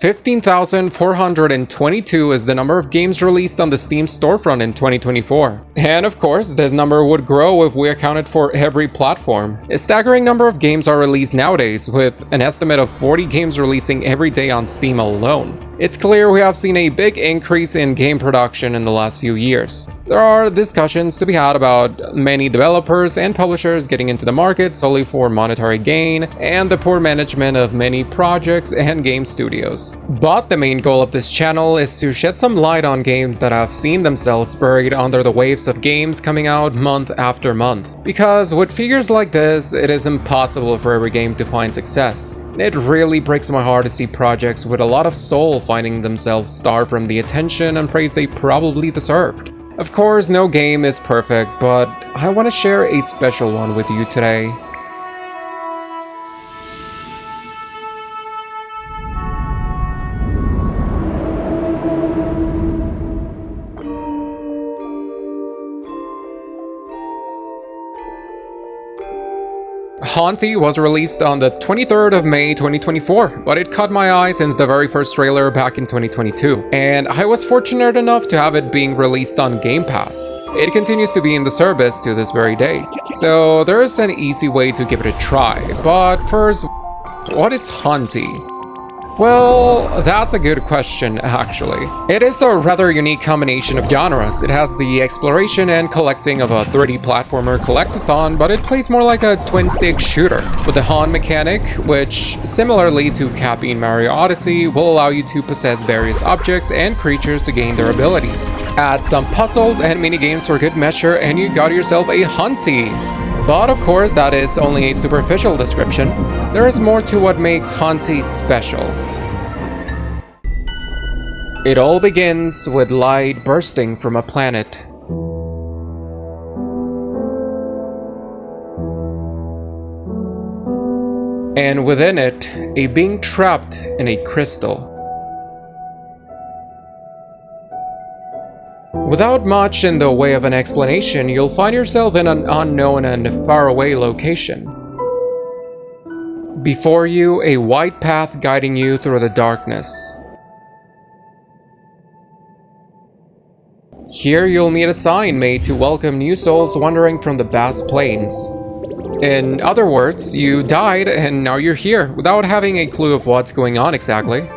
15,422 is the number of games released on the Steam storefront in 2024. And of course, this number would grow if we accounted for every platform. A staggering number of games are released nowadays, with an estimate of 40 games releasing every day on Steam alone. It's clear we have seen a big increase in game production in the last few years. There are discussions to be had about many developers and publishers getting into the market solely for monetary gain, and the poor management of many projects and game studios. But the main goal of this channel is to shed some light on games that have seen themselves buried under the waves of games coming out month after month. Because with figures like this, it is impossible for every game to find success. It really breaks my heart to see projects with a lot of soul finding themselves starved from the attention and praise they probably deserved. Of course, no game is perfect, but I want to share a special one with you today. Hauntii was released on the 23rd of May 2024, but it caught my eye since the very first trailer back in 2022, and I was fortunate enough to have it being released on Game Pass. It continues to be in the service to this very day, so there is an easy way to give it a try. But first, what is Hauntii? Well, that's a good question, actually. It is a rather unique combination of genres. It has the exploration and collecting of a 3D platformer collectathon, but it plays more like a twin-stick shooter, with the haunt mechanic, which, similarly to Cappy in Mario Odyssey, will allow you to possess various objects and creatures to gain their abilities. Add some puzzles and minigames for good measure, and you got yourself a Hauntii. But of course, that is only a superficial description. There is more to what makes Hauntii special. It all begins with light bursting from a planet. And within it, a being trapped in a crystal. Without much in the way of an explanation, you'll find yourself in an unknown and faraway location. Before you, a white path guiding you through the darkness. Here you'll meet a sign made to welcome new souls wandering from the vast plains. In other words, you died and now you're here, without having a clue of what's going on exactly.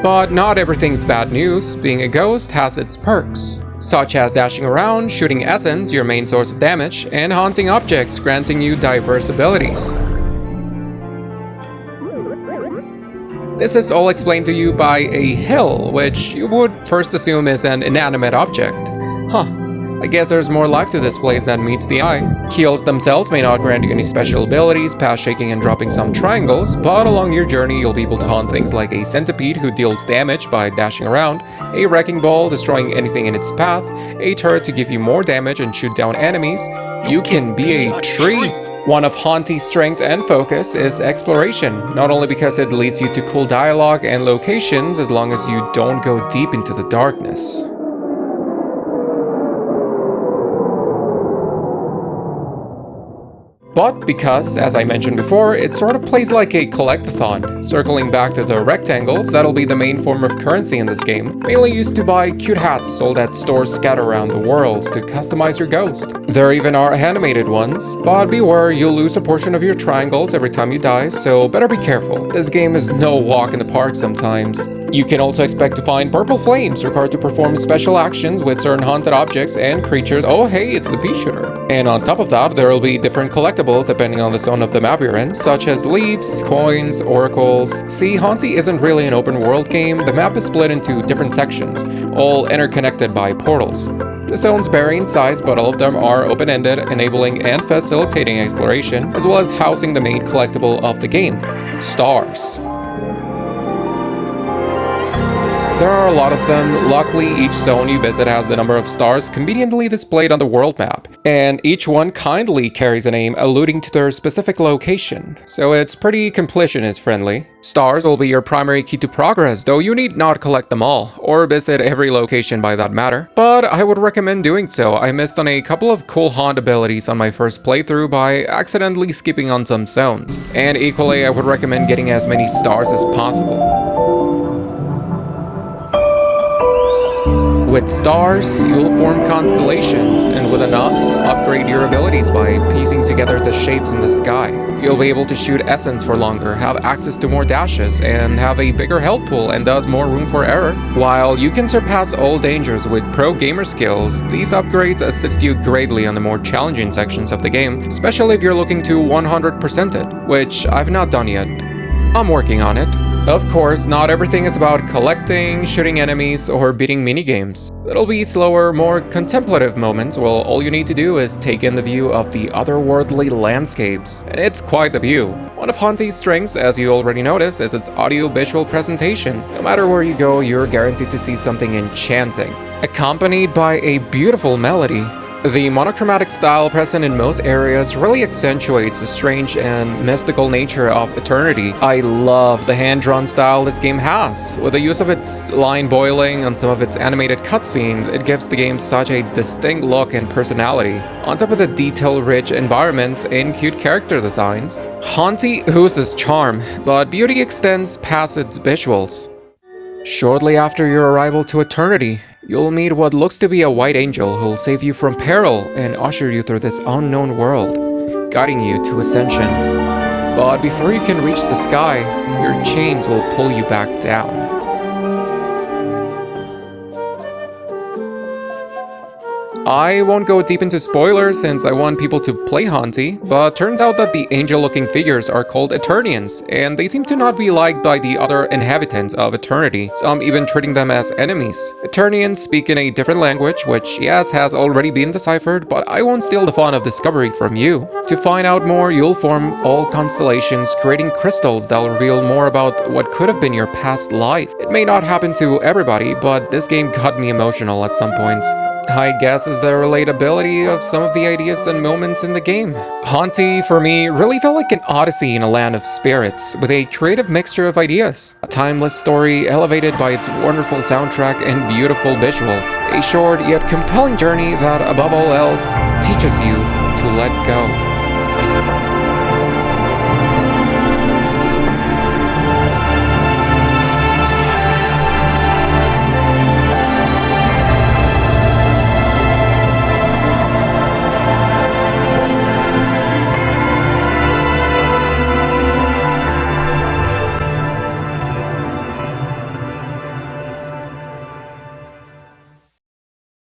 But not everything's bad news. Being a ghost has its perks, such as dashing around, shooting essence, your main source of damage, and haunting objects, granting you diverse abilities. This is all explained to you by a hill, which you would first assume is an inanimate object. I guess there's more life to this place than meets the eye. Hills themselves may not grant you any special abilities past shaking and dropping some triangles, but along your journey you'll be able to haunt things like a centipede who deals damage by dashing around, a wrecking ball destroying anything in its path, a turret to give you more damage and shoot down enemies. You can be a tree. One of Hauntee's strengths and focus is exploration, not only because it leads you to cool dialogue and locations as long as you don't go deep into the darkness. But because, as I mentioned before, it sort of plays like a collectathon. Circling back to the rectangles, that'll be the main form of currency in this game, mainly used to buy cute hats sold at stores scattered around the world to customize your ghost. There even are animated ones, but beware, you'll lose a portion of your triangles every time you die, so better be careful. This game is no walk in the park sometimes. You can also expect to find purple flames required to perform special actions with certain haunted objects and creatures. Oh hey, it's the pea shooter. And on top of that, there will be different collectibles depending on the zone of the map you're in, such as leaves, coins, oracles. See, Hauntii isn't really an open world game. The map is split into different sections, all interconnected by portals. The zones vary in size, but all of them are open-ended, enabling and facilitating exploration, as well as housing the main collectible of the game, stars. There are a lot of them. Luckily, each zone you visit has the number of stars conveniently displayed on the world map, and each one kindly carries a name alluding to their specific location, so it's pretty completionist friendly. Stars will be your primary key to progress, though you need not collect them all, or visit every location by that matter, but I would recommend doing so. I missed on a couple of cool haunt abilities on my first playthrough by accidentally skipping on some zones, and equally I would recommend getting as many stars as possible. With stars, you'll form constellations, and with enough, upgrade your abilities by piecing together the shapes in the sky. You'll be able to shoot essence for longer, have access to more dashes, and have a bigger health pool and thus more room for error. While you can surpass all dangers with pro gamer skills, these upgrades assist you greatly on the more challenging sections of the game, especially if you're looking to 100% it, which I've not done yet. I'm working on it. Of course, not everything is about collecting, shooting enemies, or beating minigames. It'll be slower, more contemplative moments where all you need to do is take in the view of the otherworldly landscapes. And it's quite the view. One of Hauntie's strengths, as you already noticed, is its audio-visual presentation. No matter where you go, you're guaranteed to see something enchanting, accompanied by a beautiful melody. The monochromatic style present in most areas really accentuates the strange and mystical nature of Eternity. I love the hand-drawn style this game has. With the use of its line boiling and some of its animated cutscenes, it gives the game such a distinct look and personality. On top of the detail-rich environments and cute character designs, Hauntii oozes charm, but beauty extends past its visuals. Shortly after your arrival to Eternity, you'll meet what looks to be a white angel who'll save you from peril and usher you through this unknown world, guiding you to ascension. But before you can reach the sky, your chains will pull you back down. I won't go deep into spoilers since I want people to play Hauntii, but turns out that the angel-looking figures are called Eternians, and they seem to not be liked by the other inhabitants of Eternity, some even treating them as enemies. Eternians speak in a different language, which yes, has already been deciphered, but I won't steal the fun of discovery from you. To find out more, you'll form all constellations, creating crystals that'll reveal more about what could have been your past life. It may not happen to everybody, but this game got me emotional at some points. I guess is the relatability of some of the ideas and moments in the game. Hauntii, for me, really felt like an odyssey in a land of spirits, with a creative mixture of ideas. A timeless story elevated by its wonderful soundtrack and beautiful visuals. A short yet compelling journey that, above all else, teaches you to let go.